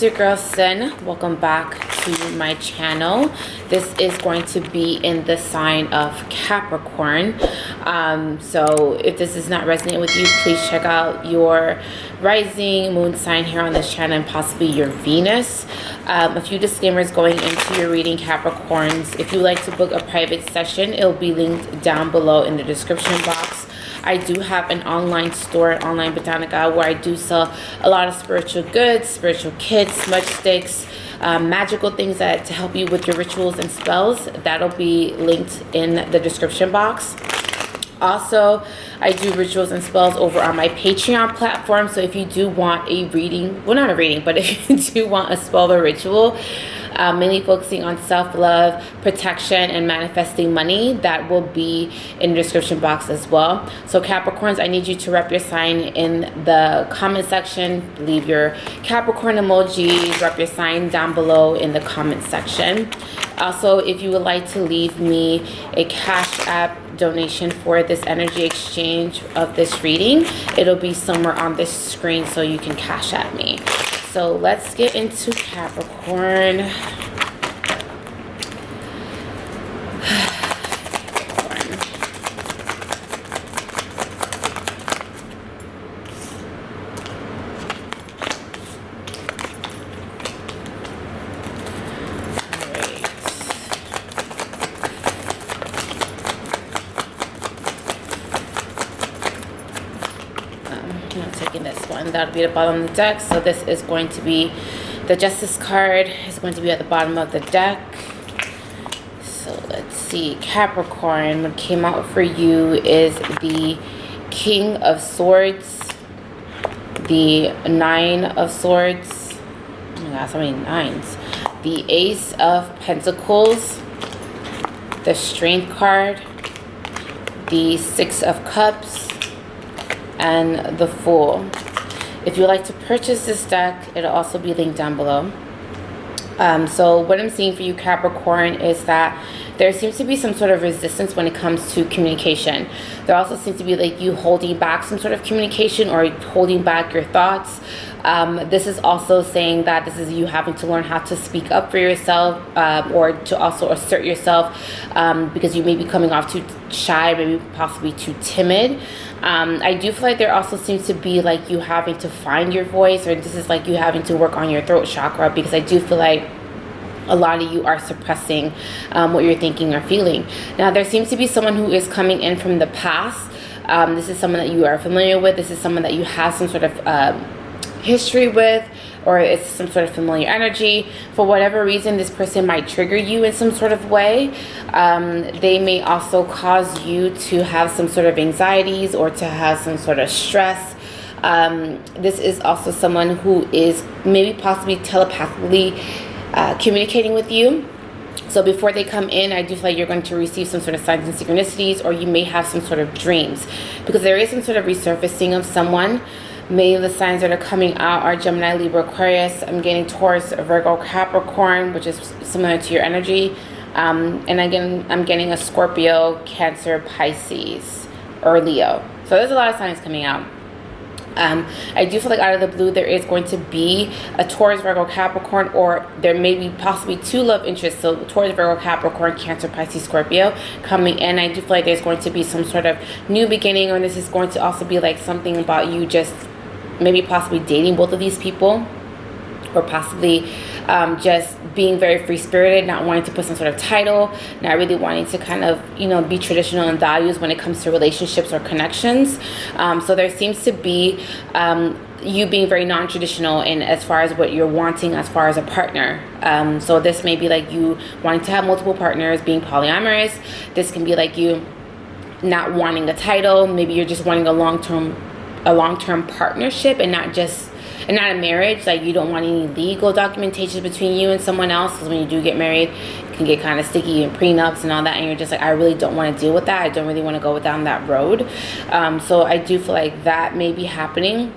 your girl Sin. Welcome back to my channel. This is going to be in the sign of Capricorn. So if this does not resonate with you, please check out your rising moon sign here on this channel and possibly your Venus. A few disclaimers going into your reading, Capricorns. If you like to book a private session, it'll be linked down below in the description box. I do have an online store, Online Botanica, where I do sell a lot of spiritual goods, spiritual kits, smudge sticks, magical things that to help you with your rituals and spells. That'll be linked in the description box. Also, I do rituals and spells over on my Patreon platform. So if you do want a reading, well, not a reading, but if you do want a spell or ritual, mainly focusing on self-love, protection, and manifesting money, that will be in the description box as well. So Capricorns, I need you to rep your sign in the comment section. Leave your Capricorn emoji, rep your sign down below in the comment section. Also, if you would like to leave me a Cash App donation for this energy exchange of this reading, it'll be somewhere on this screen so you can Cash App me. So let's get into Capricorn. I'm taking this one. That'll be the bottom of the deck. So this is going to be the Justice card. Is going to be at the bottom of the deck. So let's see. Capricorn, what came out for you is the King of Swords, the Nine of Swords. Oh my God, so many nines. The Ace of Pentacles, the Strength card, the Six of Cups, and the Fool. If you'd like to purchase this deck, it'll also be linked down below. So what I'm seeing for you, Capricorn, is that there seems to be some sort of resistance when it comes to communication. There also seems to be like you holding back some sort of communication or holding back your thoughts. This is also saying that this is you having to learn how to speak up for yourself, or to also assert yourself, because you may be coming off too shy, maybe possibly too timid. I do feel like there also seems to be like you having to find your voice, or this is like you having to work on your throat chakra, because I do feel like a lot of you are suppressing what you're thinking or feeling. Now, there seems to be someone who is coming in from the past. This is someone that you are familiar with. This is someone that you have some sort of history with, or it's some sort of familiar energy. For whatever reason, this person might trigger you in some sort of way. They may also cause you to have some sort of anxieties or to have some sort of stress. This is also someone who is maybe possibly telepathically communicating with you. So before they come in, I do feel like you're going to receive some sort of signs and synchronicities, or you may have some sort of dreams, because there is some sort of resurfacing of someone. Many of the signs that are coming out are Gemini, Libra, Aquarius. I'm getting Taurus, Virgo, Capricorn, which is similar to your energy. And again, I'm getting a Scorpio, Cancer, Pisces, or Leo. So there's a lot of signs coming out. I do feel like out of the blue, there is going to be a Taurus, Virgo, Capricorn, or there may be possibly two love interests. So Taurus, Virgo, Capricorn, Cancer, Pisces, Scorpio coming in. I do feel like there's going to be some sort of new beginning, or this is going to also be like something about you just maybe possibly dating both of these people, or possibly just being very free-spirited, not wanting to put some sort of title, not really wanting to kind of, you know, be traditional in values when it comes to relationships or connections. So there seems to be you being very non-traditional in as far as what you're wanting as far as a partner. So this may be like you wanting to have multiple partners, being polyamorous. This can be like you not wanting a title. Maybe you're just wanting a long-term partnership, and not a marriage. Like you don't want any legal documentation between you and someone else, because when you do get married, it can get kind of sticky, and prenups and all that, and you're just like, I really don't want to deal with that. I don't really want to go down that road. So I do feel like that may be happening.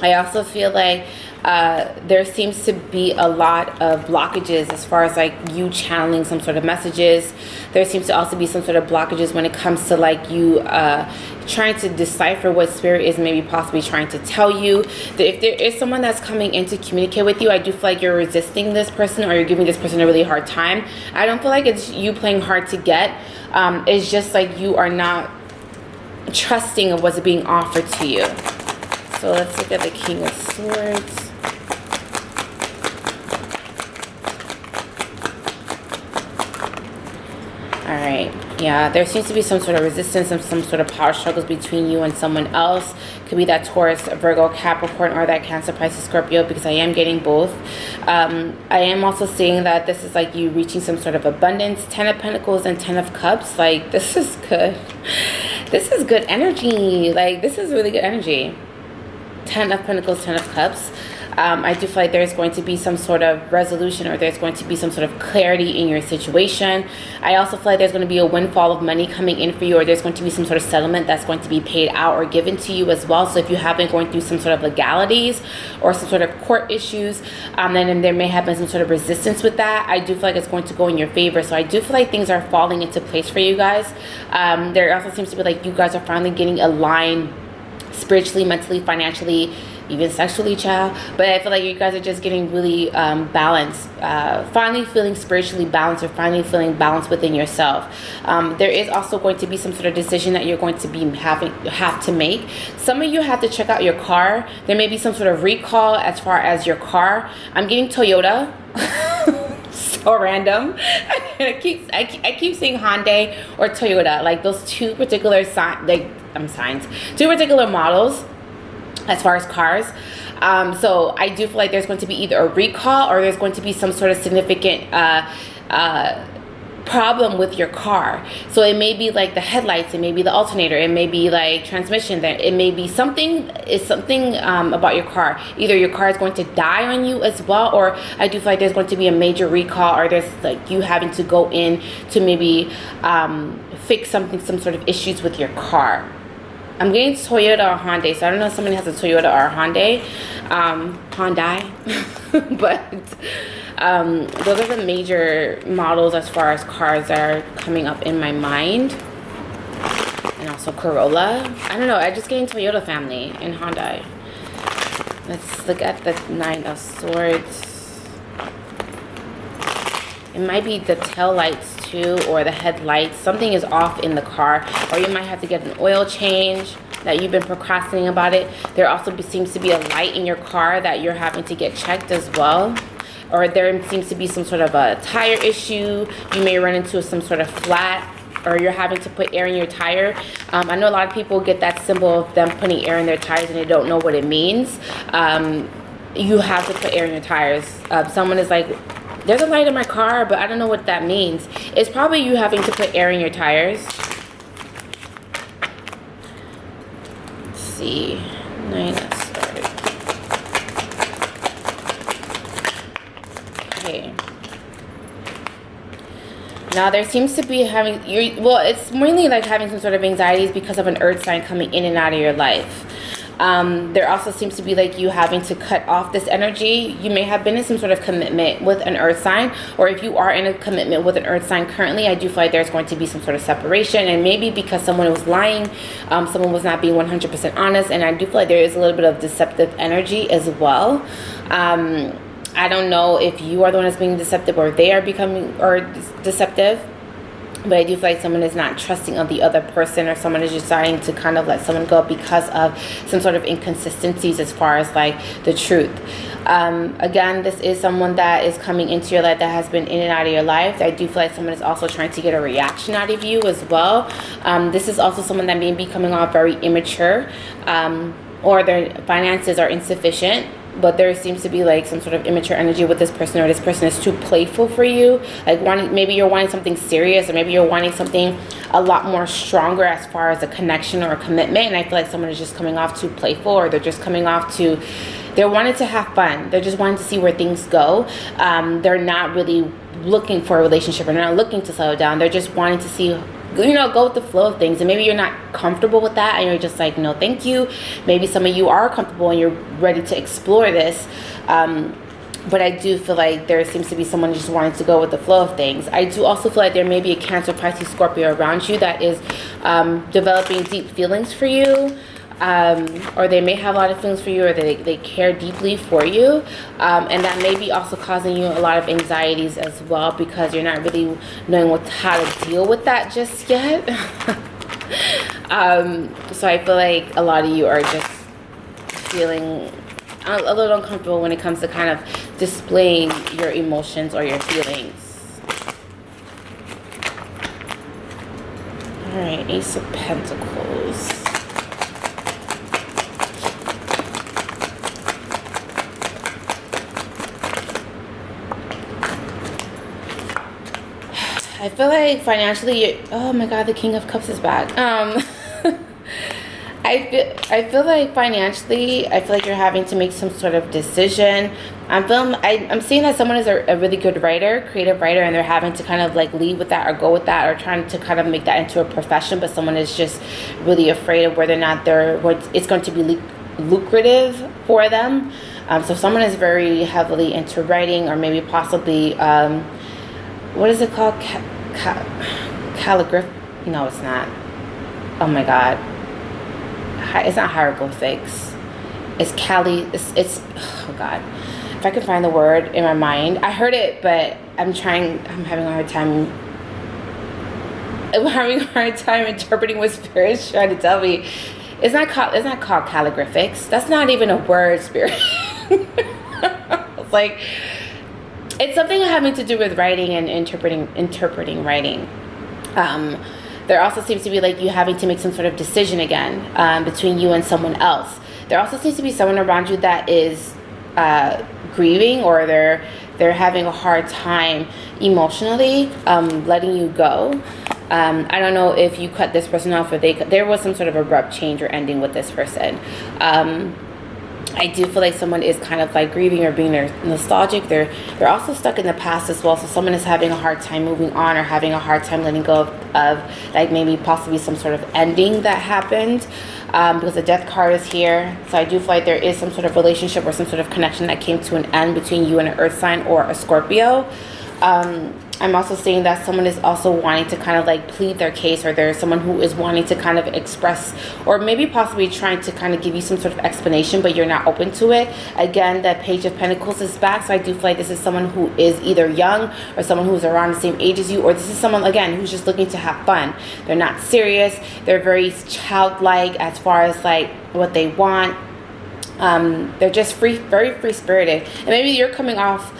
I also feel like there seems to be a lot of blockages as far as like you channeling some sort of messages. There seems to also be some sort of blockages when it comes to like you trying to decipher what spirit is maybe possibly trying to tell you. That if there is someone that's coming in to communicate with you, I do feel like you're resisting this person, or you're giving this person a really hard time. I don't feel like it's you playing hard to get. It's just like you are not trusting of what's being offered to you. So let's look at the King of Swords. Alright, yeah, there seems to be some sort of resistance and some sort of power struggles between you and someone else. Could be that Taurus, Virgo, Capricorn, or that Cancer, Pisces, Scorpio, because I am getting both. I am also seeing that this is like you reaching some sort of abundance. 10 of Pentacles and 10 of Cups. Like, this is good. This is good energy. Like, this is really good energy. 10 of Pentacles, 10 of Cups. I do feel like there's going to be some sort of resolution, or there's going to be some sort of clarity in your situation. I also feel like there's going to be a windfall of money coming in for you, or there's going to be some sort of settlement that's going to be paid out or given to you as well. So if you have been going through some sort of legalities or some sort of court issues, then there may have been some sort of resistance with that. I do feel like it's going to go in your favor. So I do feel like things are falling into place for you guys. There also seems to be like you guys are finally getting aligned spiritually, mentally, financially, even sexually, child. But I feel like you guys are just getting really balanced, finally feeling spiritually balanced, or finally feeling balanced within yourself. There is also going to be some sort of decision that you're going to be have to make. Some of you have to check out your car. There may be some sort of recall as far as your car. I'm getting Toyota. So random. I keep saying Hyundai or Toyota, like those two particular two particular models as far as cars. So I do feel like there's going to be either a recall, or there's going to be some sort of significant problem with your car. So it may be like the headlights, it may be the alternator, it may be like transmission, that it may be something about your car. Either your car is going to die on you as well, or I do feel like there's going to be a major recall, or there's like you having to go in to maybe fix some sort of issues with your car. I'm getting Toyota or Hyundai, so I don't know if somebody has a Toyota or a Hyundai, but those are the major models as far as cars that are coming up in my mind. And also Corolla. I don't know, I just getting Toyota family and Hyundai. Let's look at the 9 of Swords. It might be the tail lights too, or the headlights. Something is off in the car, or you might have to get an oil change that you've been procrastinating about it. There also seems to be a light in your car that you're having to get checked as well. Or there seems to be some sort of a tire issue. You may run into some sort of flat, or you're having to put air in your tire. I know a lot of people get that symbol of them putting air in their tires and they don't know what it means. You have to put air in your tires. Someone is like, there's a light in my car, but I don't know what that means. It's probably you having to put air in your tires. Let's see. 9 of Swords. Okay. Now there seems to be it's mainly like having some sort of anxieties because of an earth sign coming in and out of your life. There also seems to be like you having to cut off this energy. You may have been in some sort of commitment with an earth sign, or if you are in a commitment with an earth sign currently, I do feel like there's going to be some sort of separation, and maybe because someone was lying, someone was not being 100% honest, and I do feel like there is a little bit of deceptive energy as well. I don't know if you are the one that's being deceptive, or they are becoming deceptive. But I do feel like someone is not trusting of the other person, or someone is deciding to kind of let someone go because of some sort of inconsistencies as far as like the truth. Again, this is someone that is coming into your life that has been in and out of your life. I do feel like someone is also trying to get a reaction out of you as well. This is also someone that may be coming off very immature, or their finances are insufficient. But there seems to be like some sort of immature energy with this person, or this person is too playful for you. Like maybe you're wanting something serious, or maybe you're wanting something a lot more stronger as far as a connection or a commitment. And I feel like someone is just coming off too playful, or they're just coming off to, they're wanting to have fun. They're just wanting to see where things go. They're not really looking for a relationship, or they're not looking to settle down. They're just wanting to see go with the flow of things. And maybe you're not comfortable with that and you're just like, no thank you. Maybe some of you are comfortable and you're ready to explore this. But I do feel like there seems to be someone just wanting to go with the flow of things. I do also feel like there may be a Cancer, Pisces, Scorpio around you that is developing deep feelings for you. Or they may have a lot of feelings for you, or they care deeply for you. And that may be also causing you a lot of anxieties as well, because you're not really knowing how to deal with that just yet. So I feel like a lot of you are just feeling a little uncomfortable when it comes to kind of displaying your emotions or your feelings. All right, Ace of Pentacles. I feel like financially, oh my God, the King of Cups is back. I feel like financially, I feel like you're having to make some sort of decision. I'm seeing that someone is a really good writer, creative writer, and they're having to kind of like lead with that or go with that, or trying to kind of make that into a profession. But someone is just really afraid of whether or not it's going to be lucrative for them. So someone is very heavily into writing, or maybe possibly what is it called? Calligraphy? No, it's not. Oh my God. It's not hieroglyphics. It's oh God. If I could find the word in my mind. I heard it, but I'm having a hard time. I'm having a hard time interpreting what Spirit's trying to tell me. It's not called calligraphics. That's not even a word, Spirit. It's like, it's something having to do with writing and interpreting writing. There also seems to be like you having to make some sort of decision again between you and someone else. There also seems to be someone around you that is grieving, or they're having a hard time emotionally letting you go. I don't know if you cut this person off, or there was some sort of abrupt change or ending with this person. I do feel like someone is kind of like grieving or being nostalgic. They're also stuck in the past as well. So someone is having a hard time moving on, or having a hard time letting go of like maybe possibly some sort of ending that happened. Because the Death card is here. So I do feel like there is some sort of relationship or some sort of connection that came to an end between you and an Earth sign or a Scorpio. I'm also seeing that someone is also wanting to kind of like plead their case, or there's someone who is wanting to kind of express, or maybe possibly trying to kind of give you some sort of explanation, but you're not open to it. Again, the Page of Pentacles is back, so I do feel like this is someone who is either young, or someone who's around the same age as you, or this is someone, again, who's just looking to have fun. They're not serious. They're very childlike as far as like what they want. They're just very free-spirited, and maybe you're coming off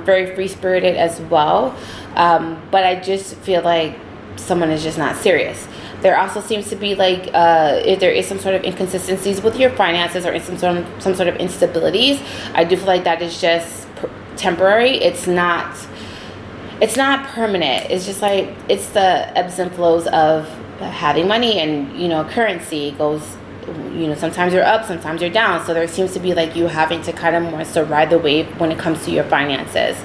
very free-spirited as well, but I just feel like someone is just not serious. There also seems to be like if there is some sort of inconsistencies with your finances, or some sort of instabilities. I do feel like that is just temporary. It's not permanent. It's just like, it's the ebbs and flows of having money, and currency goes, sometimes you're up, sometimes you're down. So there seems to be like you having to kind of more so ride the wave when it comes to your finances.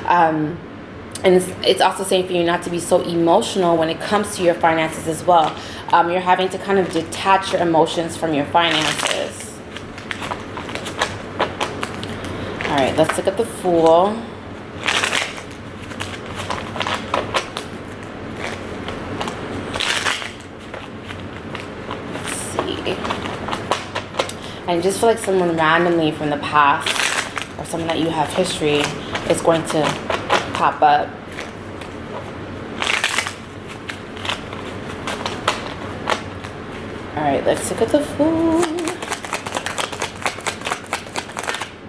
And it's also saying for you not to be so emotional when it comes to your finances as well. You're having to kind of detach your emotions from your finances. All right, let's look at the Fool. I just feel like someone randomly from the past, or someone that you have history, is going to pop up. Alright, let's look at the Fool.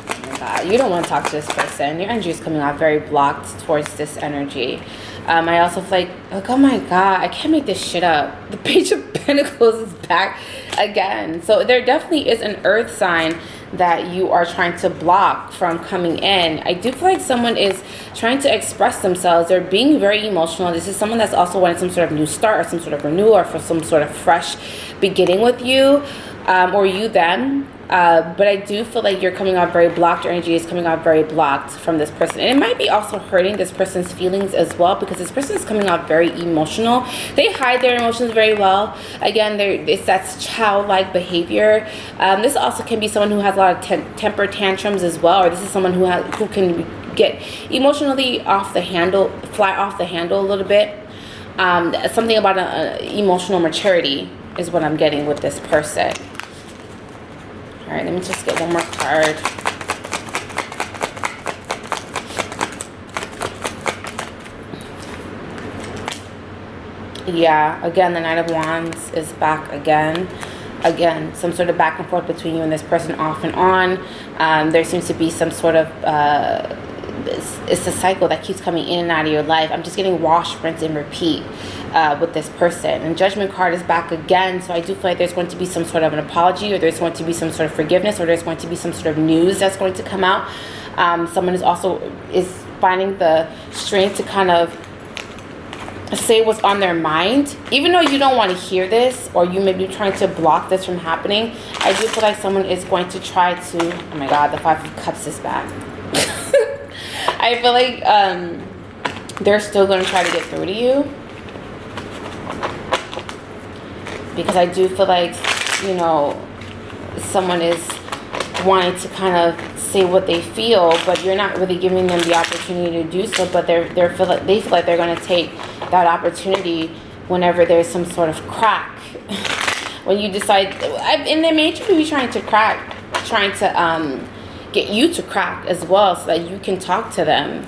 Oh my God, you don't want to talk to this person. Your energy is coming off very blocked towards this energy. I also feel like oh my God, I can't make this shit up. The Page of Pentacles is back again. So there definitely is an Earth sign that you are trying to block from coming in. I do feel like someone is trying to express themselves. They're being very emotional. This is someone that's also wanting some sort of new start, or some sort of renewal, or for some sort of fresh beginning with you, or you them. But I do feel like you're coming off very blocked. Your energy is coming off very blocked from this person. And it might be also hurting this person's feelings as well, because this person is coming off very emotional. They hide their emotions very well. Again, it's that childlike behavior. This also can be someone who has a lot of temper tantrums as well, or this is someone who can get emotionally off the handle, fly off the handle a little bit. Something about emotional maturity is what I'm getting with this person. All right, let me just get one more card. Yeah, again, the Knight of Wands is back again. Again, some sort of back and forth between you and this person, off and on. There seems to be some sort of it's a cycle that keeps coming in and out of your life. I'm just getting wash, rinse, and repeat with this person. And Judgment card is back again, so I do feel like there's going to be some sort of an apology, or there's going to be some sort of forgiveness, or there's going to be some sort of news that's going to come out. Someone is finding the strength to kind of say what's on their mind, even though you don't want to hear this, or you may be trying to block this from happening. I do feel like someone is going to try to, oh my god, the Five of Cups is back. I feel like they're still going to try to get through to you, because I do feel like, you know, someone is wanting to kind of say what they feel, but you're not really giving them the opportunity to do so. But they feel like they're going to take that opportunity whenever there's some sort of crack. When you decide, and they may actually be trying to get you to crack as well, so that you can talk to them.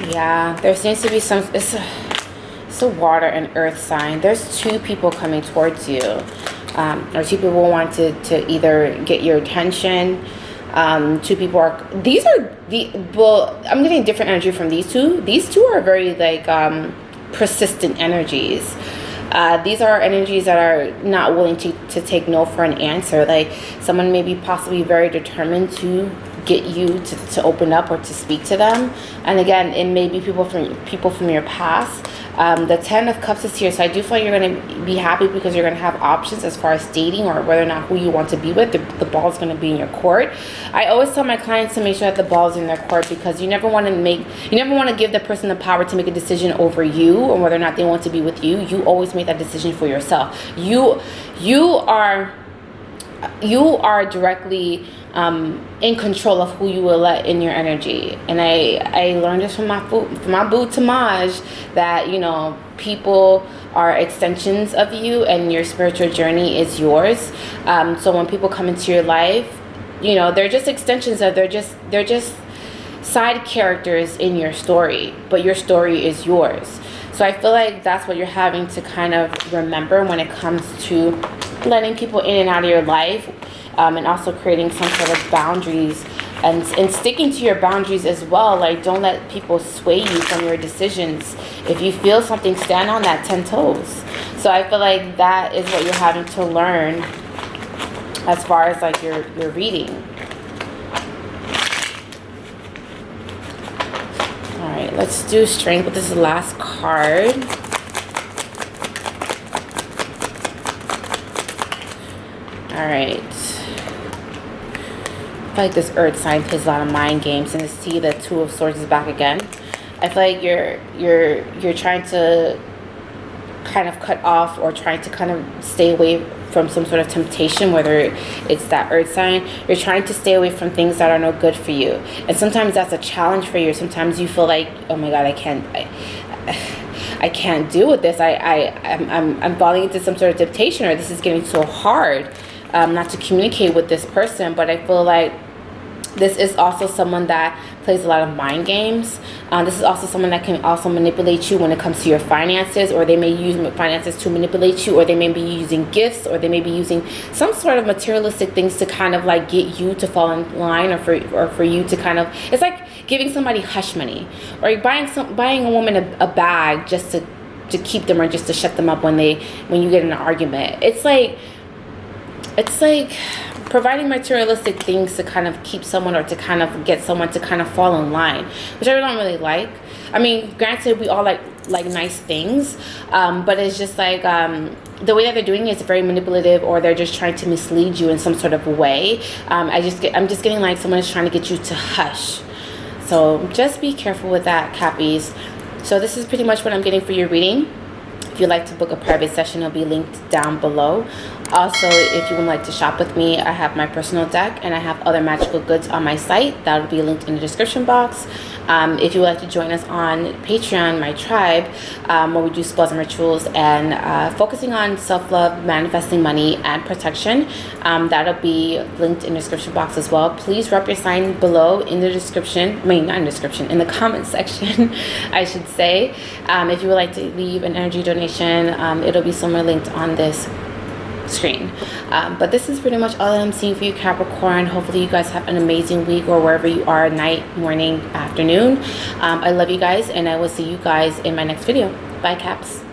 Yeah, there seems to be some, it's a water and earth sign. There's two people coming towards you, or two people want to either get your attention. Two people are, I'm getting different energy from these two. These two are very like persistent energies. These are energies that are not willing to take no for an answer. Like someone may be possibly very determined to get you to open up or to speak to them. And again, it may be people from your past. The Ten of Cups is here, so I do feel like you're going to be happy because you're going to have options as far as dating or whether or not who you want to be with. The ball is going to be in your court. I always tell my clients to make sure that the ball is in their court, because you never want to give the person the power to make a decision over you or whether or not they want to be with you. You always make that decision for yourself. You are directly in control of who you will let in your energy. And I learned this from my boo Tamaj, that, you know, people are extensions of you and your spiritual journey is yours. So when people come into your life, you know, they're just extensions of, they're just side characters in your story, but your story is yours. So I feel like that's what you're having to kind of remember when it comes to letting people in and out of your life. And also creating some sort of boundaries and sticking to your boundaries as well. Like, don't let people sway you from your decisions. If you feel something, stand on that 10 toes. So I feel like that is what you're having to learn as far as like your reading. All right, let's do Strength, but this is the last card. All right. I feel like this earth sign plays a lot of mind games, and to see the Two of Swords is back again. I feel like you're trying to kind of cut off or trying to kind of stay away from some sort of temptation, whether it's that earth sign. You're trying to stay away from things that are no good for you, and sometimes that's a challenge for you. Sometimes you feel like, oh my god, I can't deal with this. I'm falling into some sort of temptation, or this is getting so hard not to communicate with this person. But I feel like this is also someone that plays a lot of mind games. This is also someone that can also manipulate you when it comes to your finances, or they may use finances to manipulate you, or they may be using gifts, or they may be using some sort of materialistic things to kind of like get you to fall in line, or for you to kind of, it's like giving somebody hush money, or buying a woman a bag just to keep them, or just to shut them up when you get in an argument. It's like providing materialistic things to kind of keep someone, or to kind of get someone to kind of fall in line, which I don't really like. I mean, granted, we all like nice things, but it's just like the way that they're doing it is very manipulative, or they're just trying to mislead you in some sort of way. I'm just getting like someone is trying to get you to hush. So just be careful with that, Cappies. So this is pretty much what I'm getting for your reading. If you'd like to book a private session, it'll be linked down below. Also, if you would like to shop with me, I have my personal deck and I have other magical goods on my site. That will be linked in the description box. If you would like to join us on Patreon, my tribe, where we do spells and rituals and focusing on self-love, manifesting money, and protection, that'll be linked in the description box as well. Please drop your sign below in the description. I mean, not in the description, in the comment section, I should say. If you would like to leave an energy donation, it'll be somewhere linked on this screen. But this is pretty much all that I'm seeing for you, Capricorn. Hopefully you guys have an amazing week, or wherever you are, night, morning, afternoon. I love you guys, and I will see you guys in my next video. Bye, Caps.